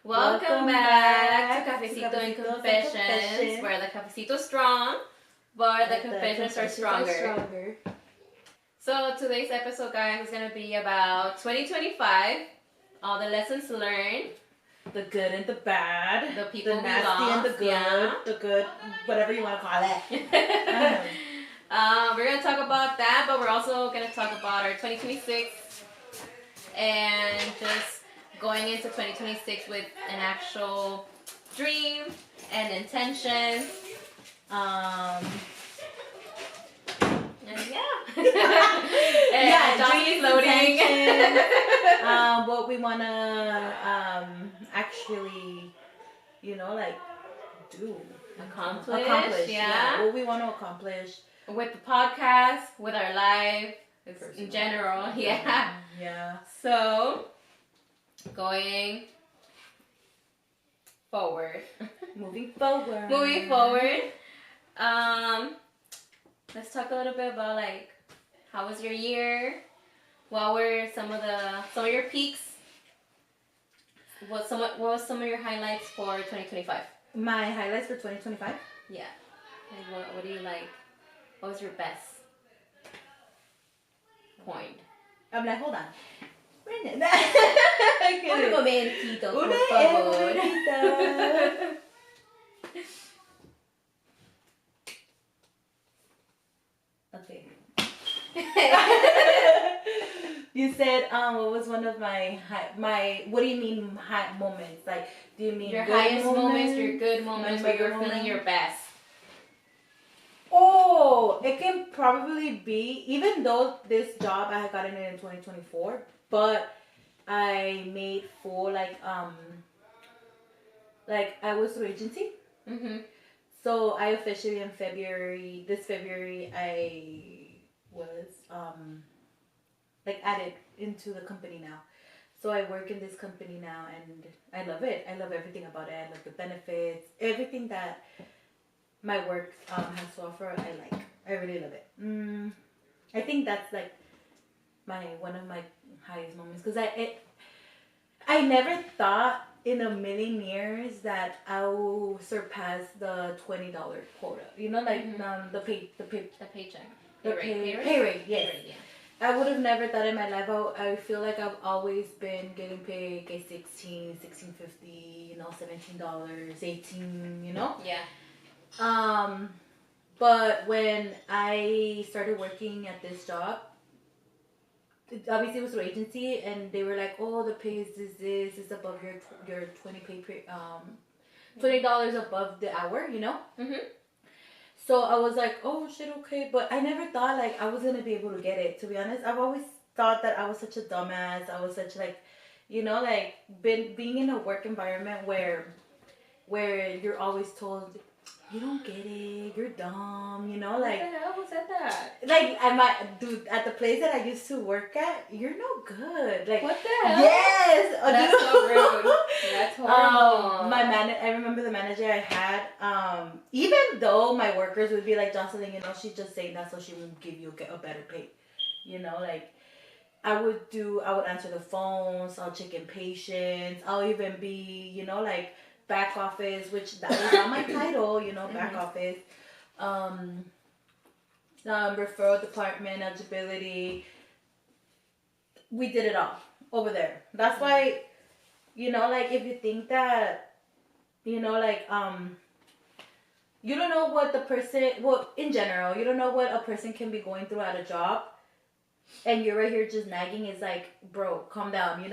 Welcome back to Cafecito and Confessions, where the cafecito's strong, but the confessions are stronger. So today's episode, guys, is going to be about 2025, all the lessons learned, the good and the bad, the people the nasty and the good, the good, whatever you want to call it. We're going to talk about that, but we're also going to talk about our 2026 and just going into 2026 with an actual dream and intention. And and Johnny's loading. What we want to actually, do. Accomplish. Yeah. What we want to accomplish. With the podcast, with our life, in general. Yeah. Yeah. So, going forward. Moving forward. Let's talk a little bit about how was your year? What were some of your peaks? What was some of your highlights for 2025? My highlights for 2025? Yeah. What do you like? What was your best point? I'm like, hold on. Un momentito, por favor. Okay. You said, what was one of my what do you mean high moments? Like, do you mean your highest moments, your good moments, where you're feeling your best? Oh, it can probably be, even though this job I had gotten it in 2024, but I made full I was through agency. Mm-hmm. So I officially in this February I was added into the company now. So I work in this company now and I love it. I love everything about it. I love the benefits, everything that my work has to offer. I really love it. I think that's one of my highest moments, because I never thought in a million years that I will surpass the $20 quota. Mm-hmm. The paycheck. Pay rate, yes. Yeah. I would have never thought in my life. I feel like I've always been getting paid $16.50, $17, $18, Yeah. But when I started working at this job, obviously it was through agency, and they were like, "Oh, the pay is this is above your $20 above the hour," Mm-hmm. So I was like, "Oh shit, okay," but I never thought I was gonna be able to get it. To be honest, I've always thought that I was such a dumbass. I was such being in a work environment where you're always told, you don't get it, you're dumb, What the hell was that? At the place that I used to work at, you're no good. What the hell? Yes! That's so rude. That's horrible. I remember the manager I had, even though my workers would be like, Jocelyn, she's just saying that so she would give you a better pay. I would answer the phones, I'll check in patients, I'll even be, back office, which that was not my title, back office. Referral department, eligibility. We did it all over there. That's why, if you think that, you don't know what the person, in general, you don't know what a person can be going through at a job, and you're right here just nagging. It's like, bro, calm down, you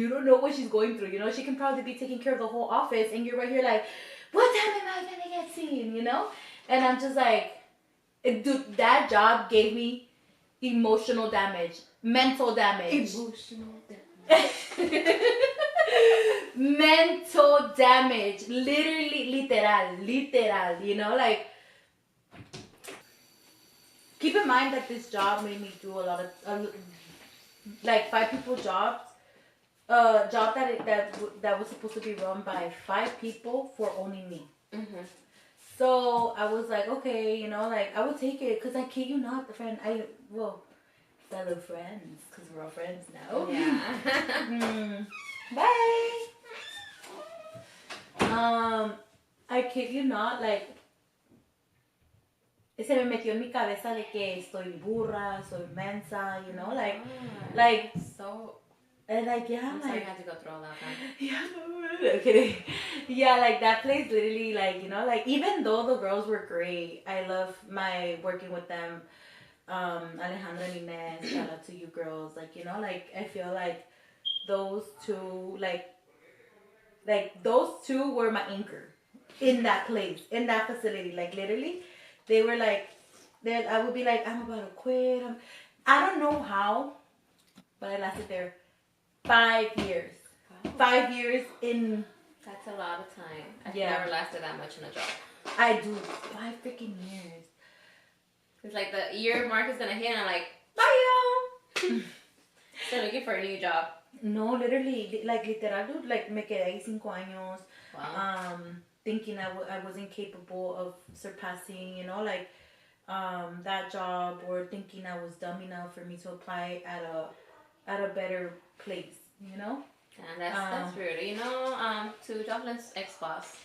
don't know what she's going through, she can probably be taking care of the whole office, and you're right here like, what time am I gonna get seen, And I'm just like, dude, that job gave me emotional damage, mental damage. Mental damage, literal, keep in mind that this job made me do a lot of, 5 people jobs. Job that was supposed to be run by 5 people for only me. Mm-hmm. So I was like, okay, I would take it, because I kid you not, fellow friends, because we're all friends now. Yeah. Bye. I kid you not, like, se me metió en mi cabeza de que estoy burra, soy mensa, you know, like, so. And like, yeah, I'm like, sorry I had to go through all that. Yeah, no kidding. Yeah, like that place literally, like, you know, like even though the girls were great, I love my working with them. Alejandra and Inez, shout out to you girls. Like, you know, like I feel like those two, like those two were my anchor in that place, in that facility. Like literally, they were like, then I would be like, I'm about to quit. I don't know how, but I lasted there 5 years. Wow. 5 years in. That's a lot of time. I've Yeah. never lasted that much in a job. I do 5 freaking years. It's like the year mark is gonna hit, and I'm like, bye y'all. Still looking for a new job. No, literally, like literal, dude, like me quedé ahí 5 años. Wow. Thinking I wasn't capable of surpassing, you know, like that job, or thinking I was dumb enough for me to apply at a better place, you know. And that's rude. You know, to Jocelyn's ex-boss.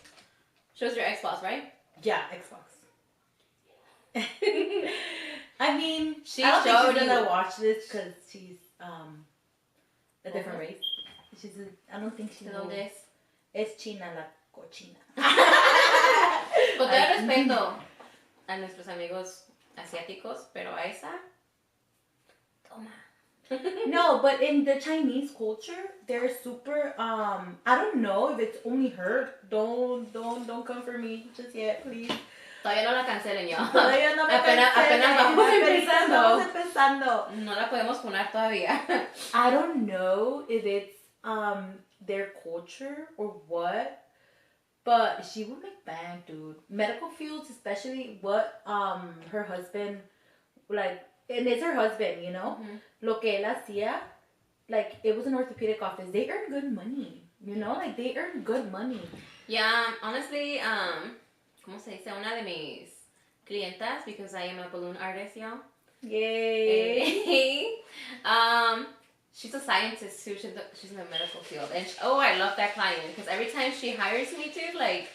She was your ex-boss, right? Yeah, Xbox. I mean, She I don't think showed she's gonna you. watch this because she's a different race. I don't think she ¿De will. dónde es? Es China la cochina. Con todo respeto a nuestros amigos asiáticos, pero a esa, toma. No, but in the Chinese culture, they're super. I don't know if it's only her. Don't come for me just yet, please. Todavía no la cancelen yo. Todavía no me apenas vamos Estamos empezando. No la podemos funar todavía. I don't know if it's their culture or what, but she would make bank, dude. Medical fields, especially what her husband, like, and it's her husband, you know. Mm-hmm. Lo que él hacía, like, it was an orthopedic office. They earn good money, you know, like they earn good money. Yeah, honestly, ¿cómo se dice? Una de mis clientas, because I am a balloon artist, y'all. Yay. She's a scientist too. She's in the medical field, and I love that client because every time she hires me to, like,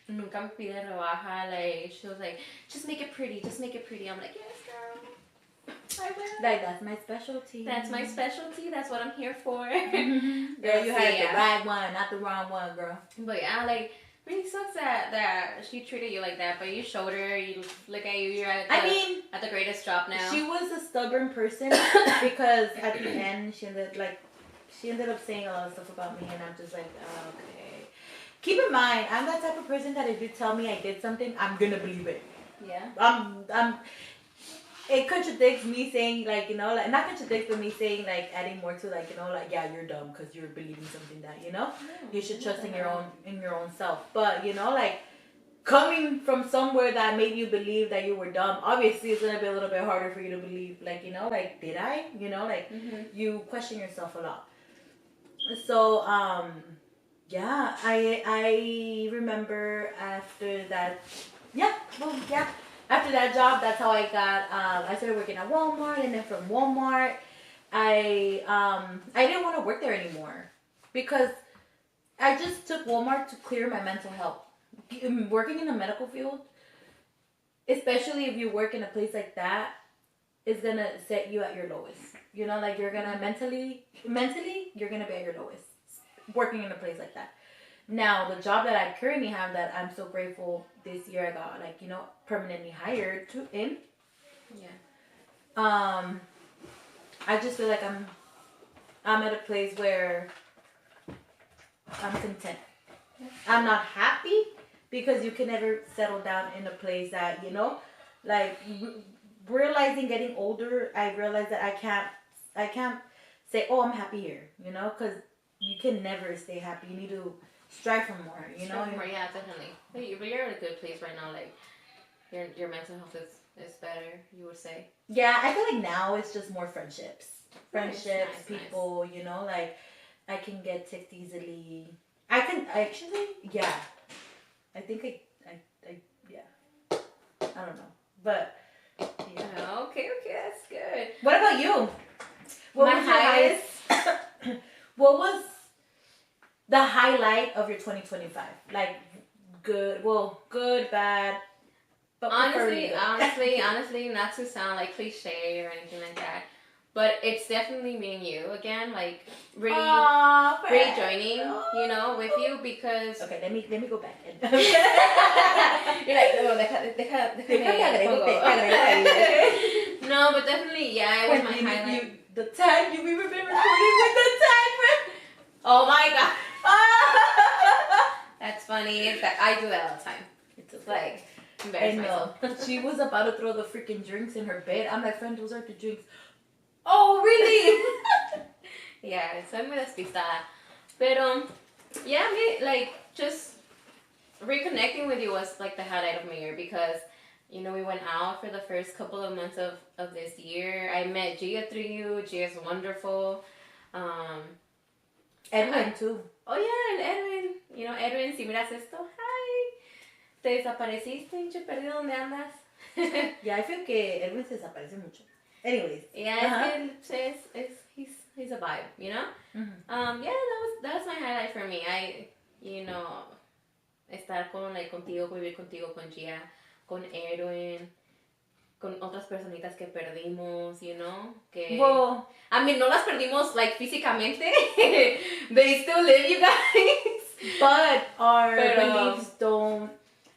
nunca me pide rebaja. Like, she was like, just make it pretty, just make it pretty. I'm like, yes, girl, I will. Like, that's my specialty. That's my specialty. That's what I'm here for. Mm-hmm. Girl, you had the right one, not the wrong one, girl. But yeah, like, really sucks that she treated you like that, but you showed her, you look at you, you're at the greatest job now. She was a stubborn person because at the end she ended up saying a lot of stuff about me, and I'm just like, oh, okay. Keep in mind, I'm that type of person that if you tell me I did something, I'm gonna believe it. Yeah. It contradicts me saying, like, you know, like, not contradicts, but me saying, like, adding more to, like, you know, like, yeah, you're dumb because you're believing something that, you know, you should trust in your own self. But, you know, like, coming from somewhere that made you believe that you were dumb, obviously it's gonna be a little bit harder for you to believe, like, you know, like, did I, you know, like, you question yourself a lot. So yeah, I remember after that, after that job, that's how I got, I started working at Walmart, and then from Walmart, I didn't want to work there anymore because I just took Walmart to clear my mental health. Working in the medical field, especially if you work in a place like that, is going to set you at your lowest. You know, like, you're going to mentally, you're going to be at your lowest working in a place like that. Now, the job that I currently have that I'm so grateful this year I got, like, you know, permanently hired in. Yeah. I just feel like I'm at a place where I'm content. I'm not happy because you can never settle down in a place that, you know, like, realizing getting older, I realized that I can't say, oh, I'm happy here, you know, because you can never stay happy. You need to strive for more, you know? Yeah, definitely. But you're in a good place right now. Like, your mental health is better, you would say. Yeah, I feel like now it's just more friendships. Nice, people, nice. You know, like, I can get ticked easily. I think yeah. I don't know. But, yeah. Okay, that's good. What about you? What was the highlight of your 2025? Like, good. Well, good, bad. But honestly, not to sound like cliche or anything like that, but it's definitely me and you again, like rejoining, with you because. Okay, let me go back. You're like, no, no, but definitely, yeah, it was my highlight. The time we've been recording with the time. Oh my god. That's funny. I do that all the time. It's just like. I know. She was about to throw the freaking drinks in her bed. I'm like, friend, those are the drinks. Oh, really? Yeah, soy muy despistada. Pero, yeah, like, just reconnecting with you was, like, the highlight of my year because, we went out for the first couple of months of this year. I met Gia through you. Gia's wonderful. Edwin, too. Oh, yeah, and Edwin. Edwin, si miras esto, hi. Te desapareciste, pinche perdido, ¿dónde andas? Yeah, I feel que Edwin se desaparece mucho. Anyways. Yeah, he's a vibe, Mm-hmm. Yeah, that was my highlight for me. Estar contigo, vivir contigo, con Gia, con Erwin, con otras personitas que perdimos, que... Well, I mean, no las perdimos, físicamente. They still live, you guys. But our beliefs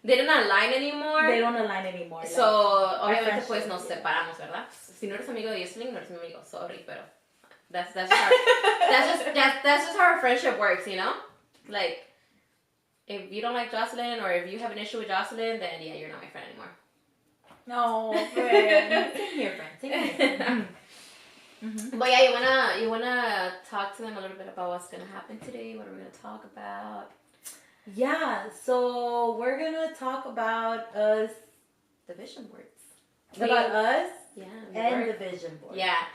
They don't align anymore. So, obviamente, pues, nos separamos, ¿verdad? Si no eres amigo de Jocelyn, no eres mi amigo. Sorry, pero that's just how our friendship works, Like, if you don't like Jocelyn or if you have an issue with Jocelyn, then, yeah, you're not my friend anymore. No, friend. Same here, friend. Mm-hmm. But, yeah, you wanna talk to them a little bit about what's gonna happen today? What are we gonna talk about? Yeah, so we're gonna talk about us. The vision boards. About us? Yeah. And the vision board. Yeah.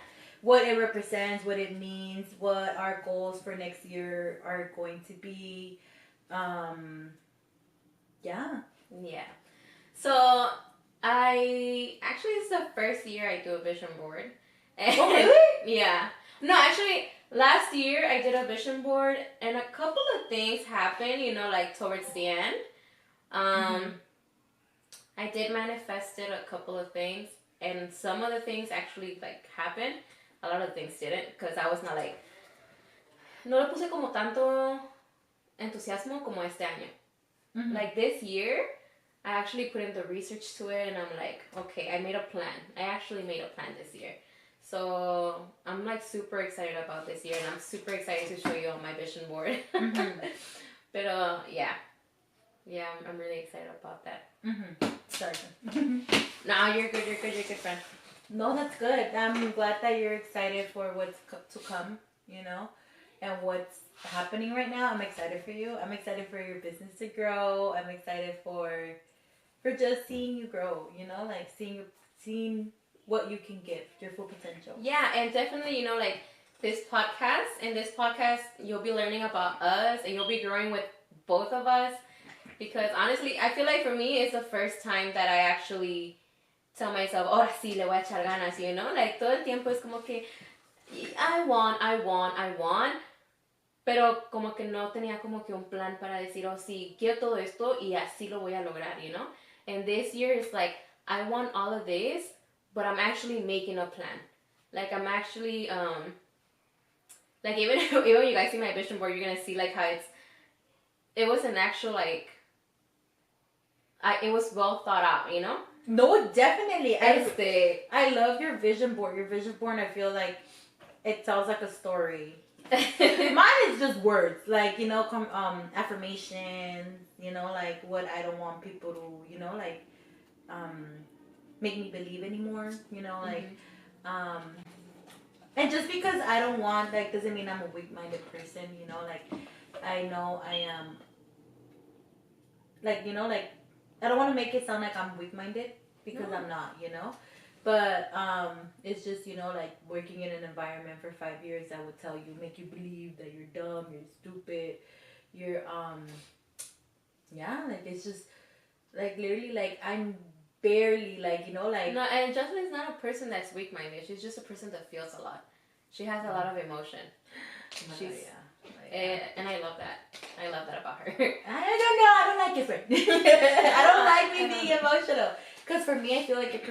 What it represents, what it means, what our goals for next year are going to be. Yeah. Yeah. So, this is the first year I do a vision board. Oh, really? Yeah. No, actually... Last year, I did a vision board, and a couple of things happened, towards the end. I did manifest it, a couple of things, and some of the things actually, happened. A lot of things didn't, because I was not, no le puse como tanto entusiasmo como este año. Mm-hmm. This year, I actually put in the research to it, and I'm like, okay, I made a plan. I actually made a plan this year. So I'm super excited about this year, and I'm super excited to show you on my vision board. Mm-hmm. But yeah, I'm really excited about that. Mm-hmm. Sorry. No, you're good, friend. No, that's good. I'm glad that you're excited for what's to come, and what's happening right now. I'm excited for you. I'm excited for your business to grow. I'm excited for just seeing you grow, seeing what you can give, your full potential. Yeah, and definitely, this podcast. In this podcast, you'll be learning about us, and you'll be growing with both of us. Because honestly, I feel like for me, it's the first time that I actually tell myself, ahora sí, le voy a echar ganas, todo el tiempo es como que, I want. Pero como que no tenía como que un plan para decir, oh, sí, quiero todo esto y así lo voy a lograr, And this year, it's I want all of this, but I'm actually making a plan. I'm actually, even when you guys see my vision board, you're gonna see, how it was an actual, it was well thought out, No, definitely. I love your vision board. Your vision board, I feel like it tells a story. Mine is just words, affirmations, what I don't want people to, make me believe anymore, and just because I don't want, doesn't mean I'm a weak-minded person, I know I am, I don't want to make it sound like I'm weak-minded, because I'm not, but, it's just, working in an environment for 5 years that would tell you, make you believe that you're dumb, you're stupid, you're, it's just, literally, I'm barely, No, and Jocelyn's not a person that's weak-minded. She's just a person that feels a lot. She has a lot of emotion. And I love that. I love that about her. I don't know. I don't like like it, friend. I don't like me being emotional. Because for me, I feel like it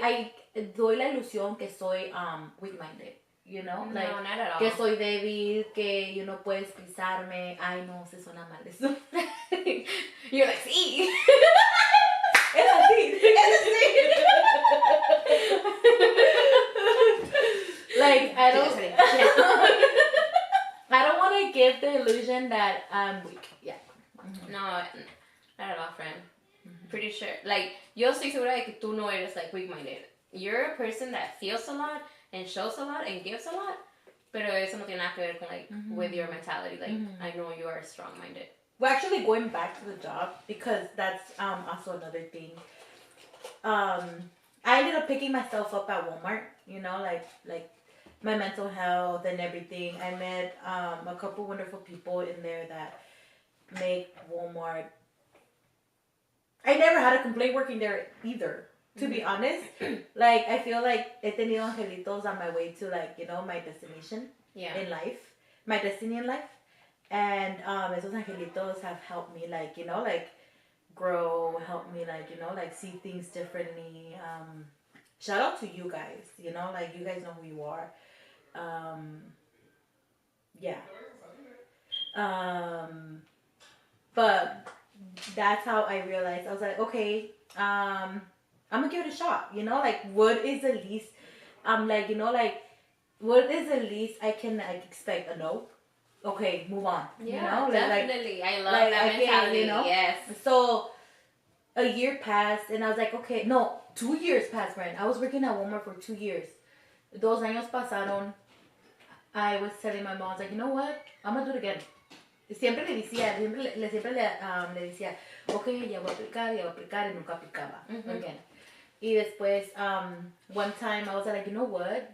I doy la ilusión que soy weak-minded. You know? No, Like, not at all. que soy débil, que you no puedes pisarme. Ay, no, se suena mal eso. You're like, sí. Es así. Like, I don't want to give the illusion that I'm weak. Yeah. No, not at all, friend. Pretty sure. Like, yo estoy segura de que tú no eres like weak-minded. You're a person that feels a lot and shows a lot and gives a lot. Pero eso no tiene nada que ver con like with your mentality. Like, I know you are strong-minded. We're actually going back to the job because that's also another thing. I ended up picking myself up at Walmart. You know, like my mental health and everything. I met a couple wonderful people in there that make Walmart. I never had a complaint working there either, to be honest. Like, I feel like he tenido angelitos on my way to, like, you know, my destination in life. My destiny in life. And esos angelitos have helped me, like, you know, like, grow, help me, like, you know, like, see things differently. Shout out to you guys, you know, like, you guys know who you are. Yeah. But that's how I realized. I was like, okay, I'm gonna give it a shot. You know, like, what is the least? Like, you know, like, what is the least I can like expect? A no. Okay, move on. Yeah, you know? definitely. I love like, that mentality. You know? Yes. So a year passed, and I was like, okay, no, 2 years passed, friend. I was working at Walmart for 2 years. Dos años pasaron. I was telling my mom, I was like, you know what? I'm gonna do it again. Siempre le decía, le decía, okay, ya voy a aplicar, y nunca aplicaba. Again. Y después, one time I was like, you know what?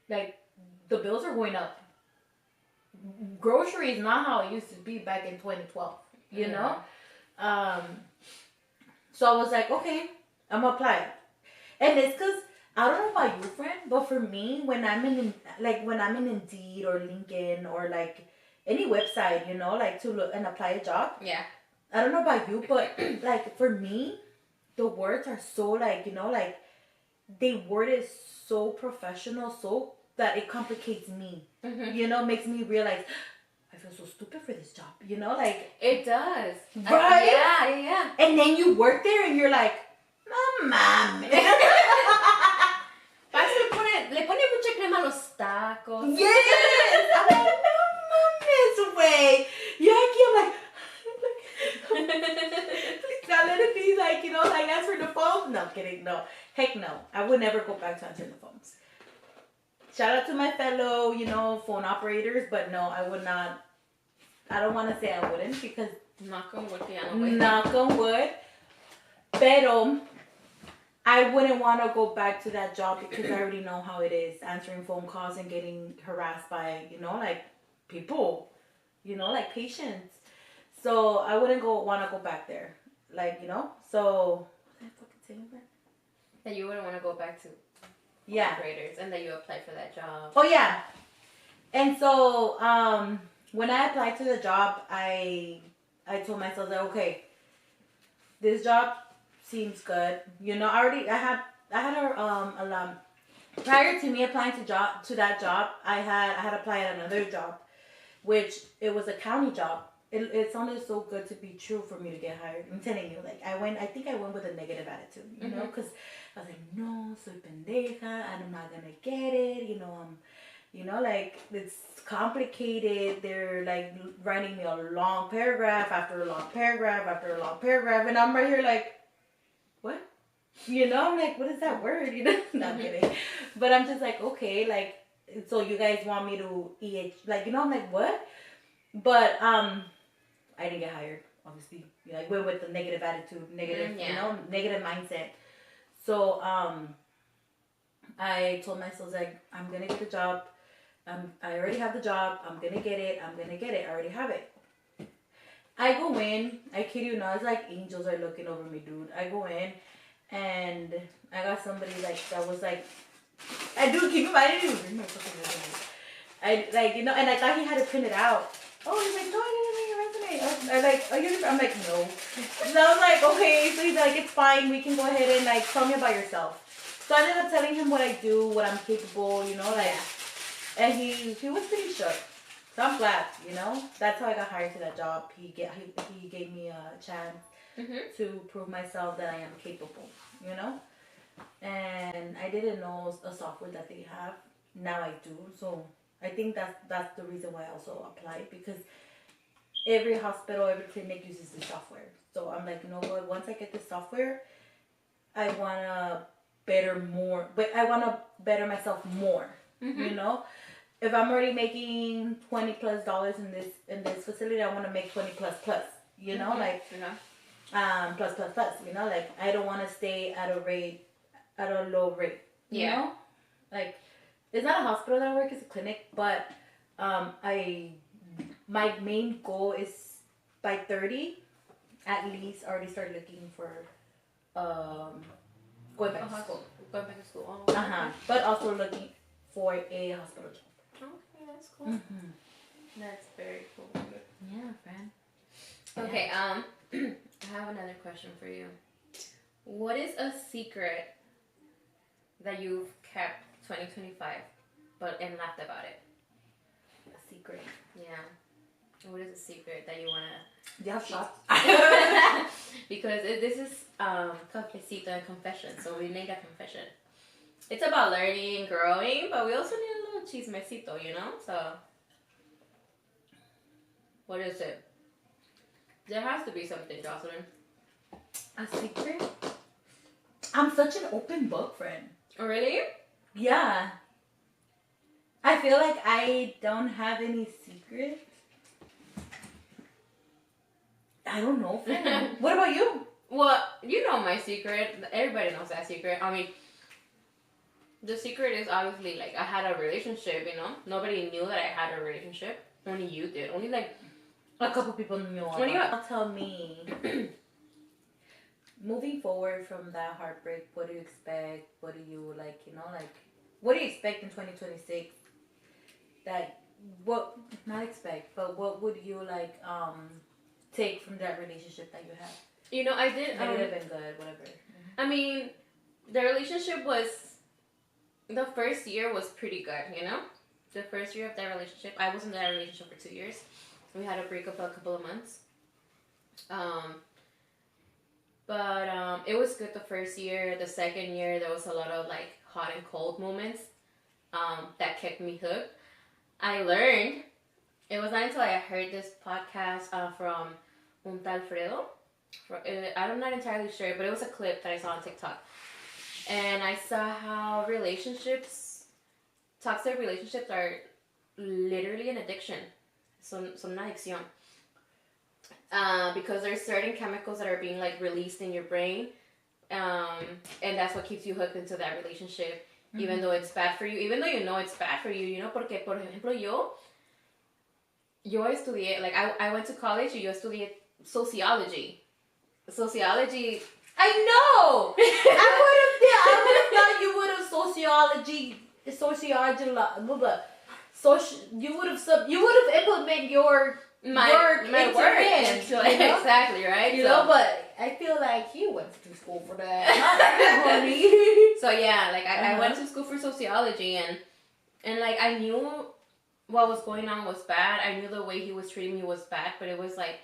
Like, the bills are going up. Groceries not how it used to be back in 2012, you know? So I was like, okay, I'm gonna apply. And it's because, I don't know about you, friend, but for me, when I'm in Indeed or LinkedIn or like any website, you know, like to look and apply a job. Yeah. I don't know about you, but like for me, the words are so like, you know, like they word it so professional, so that it complicates me. You know, makes me realize I feel so stupid for this job. You know, like it does. Right? Yeah. And then you work there and you're like, no mames. Le pone mucha crema a los tacos. Yes! I'm like, no mames, way. Yeah, I'm like, please not let it be like, you know, like answering the phone. No, kidding, no. Heck no. I would never go back to answering the phones. Shout out to my fellow, you know, phone operators, but no, I would not. I don't want to say I wouldn't because... Knock on wood, ya no voy. Knock on wood. Pero... I wouldn't want to go back to that job because I already know how it is, answering phone calls and getting harassed by, you know, like people, you know, like patients. So I wouldn't want to go back there, like, you know. So what did I fucking say about that? You wouldn't want to go back to operators, and that you applied for that job. Oh yeah, and so when I applied to the job, I told myself that okay, this job seems good. You know, I had a prior to me applying to that job, I had applied at another job, which it was a county job. It sounded so good to be true for me to get hired. I'm telling you, like I think I went with a negative attitude, you know, because I was like, no, soy pendeja, I'm not gonna get it, you know, like it's complicated. They're like writing me a long paragraph after a long paragraph after a long paragraph, and I'm right here like, what? You know, I'm like, what is that word? You know, not kidding. But I'm just like, okay, like, so you guys want me to like, you know, I'm like, what? But I didn't get hired, obviously. You know, I went with the negative attitude, you know, negative mindset. So I told myself, like, I'm gonna get the job. I already have the job. I'm gonna get it. I already have it. I go in, I kid you not, it's like angels are looking over me, dude. I go in, and I got somebody, like, that was, like, I do keep in mind, I didn't even bring my fucking resume. I, like, you know, and I thought he had to print it out. Oh, he's like, no, I didn't bring your okay. I'm like, are you? I'm like, no. So I was like, okay. So he's like, it's fine. We can go ahead and like tell me about yourself. So I ended up telling him what I do, what I'm capable, you know, like, and he was pretty shook. So I'm glad, you know. That's how I got hired to that job. He gave me a chance to prove myself that I am capable, you know. And I didn't know a software that they have. Now I do. So I think that's the reason why I also applied, because every hospital, every clinic uses the software. So I'm like, you know what? Once I get this software, I wanna but I wanna better myself more. You know, if I'm already making $20+ in this facility, I wanna make 20++. You know, like plus. You know, like I don't wanna stay at a low rate. You know, like it's not a hospital that I work; it's a clinic. But my main goal is by 30, at least already start looking for going back to school. Going back to school. But also looking for a hospital job. Okay, that's cool. That's very cool. Yeah, friend. Okay, I have another question for you. What is a secret that you've kept 2025 and laughed about it? A secret. Yeah. What is a secret that you wanna? Do you have shots? Because this is cafecito and confession, so we made a confession. It's about learning and growing, but we also need a little chismecito, you know. So, what is it? There has to be something, Jocelyn. A secret? I'm such an open book, friend. Oh, really? Yeah. I feel like I don't have any secrets. I don't know, friend. What about you? Well, you know my secret. Everybody knows that secret. I mean, the secret is obviously, like, I had a relationship, you know? Nobody knew that I had a relationship. Only you did. Only, like, a couple people knew about it. Tell me, moving forward from that heartbreak, what do you expect? What do you, like, you know, like, what do you expect in 2026? Not expect, but what would you, like, take from that relationship that you had? You know, I did. Negative and good, whatever. I mean, the relationship the first year was pretty good, you know? The first year of that relationship, I was in that relationship for 2 years. We had a breakup a couple of months. But it was good the first year. The second year, there was a lot of, like, hot and cold moments that kept me hooked. I learned. It was not until I heard this podcast from un tal Fredo. I'm not entirely sure, but it was a clip that I saw on TikTok. And I saw how toxic relationships are literally an addiction. Son una adicción. Because there's certain chemicals that are being, like, released in your brain. And that's what keeps you hooked into that relationship. Even though it's bad for you. Even though you know it's bad for you, you know, porque, por ejemplo, yo estudié, like, I went to college y yo estudié sociology. Sociology. I know! I would have thought you would have you would have implemented your work into it. You know? Exactly, right? You know, but I feel like he went to school for that. So yeah, like I went to school for sociology and like I knew what was going on was bad. I knew the way he was treating me was bad, but it was like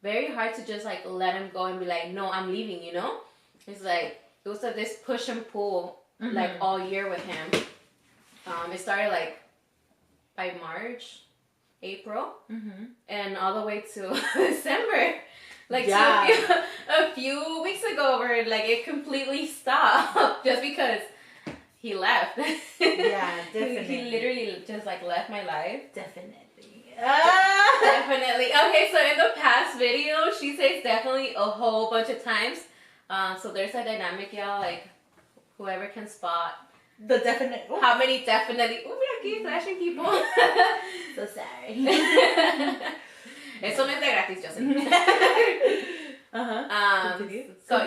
very hard to just like let him go and be like, no, I'm leaving, you know? It's like, it was like this push and pull like all year with him. It started like by March, April, and all the way to December. Like a few weeks ago where like it completely stopped just because he left. Yeah, definitely. He literally just like left my life. Definitely. Definitely. Okay, so in the past video, she says definitely a whole bunch of times. So there's a dynamic, y'all, like whoever can spot the definite. Ooh. How many definitely? Oh, we are keep flashing people. So sorry. Eso no es de gratis, Justin. So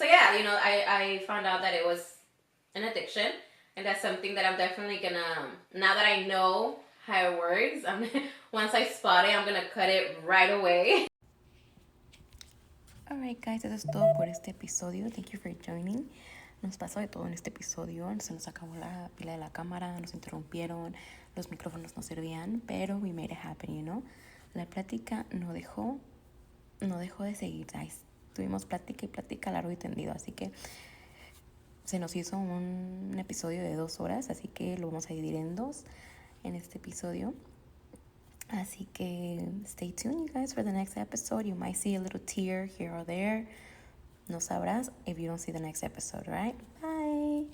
yeah, you know, I found out that it was an addiction, and that's something that I'm definitely gonna, now that I know how it works. Once I spot it, I'm gonna cut it right away. Alright guys, eso es todo por este episodio. Thank you for joining. Nos pasó de todo en este episodio. Se nos acabó la pila de la cámara, nos interrumpieron, los micrófonos no servían, pero we made it happen, you know. La plática no dejó de seguir, guys. Tuvimos plática y plática largo y tendido, así que se nos hizo un episodio de 2 horas, así que lo vamos a dividir en 2 en este episodio. Así que stay tuned, you guys, for the next episode. You might see a little tear here or there. No sabrás if you don't see the next episode, right? Bye.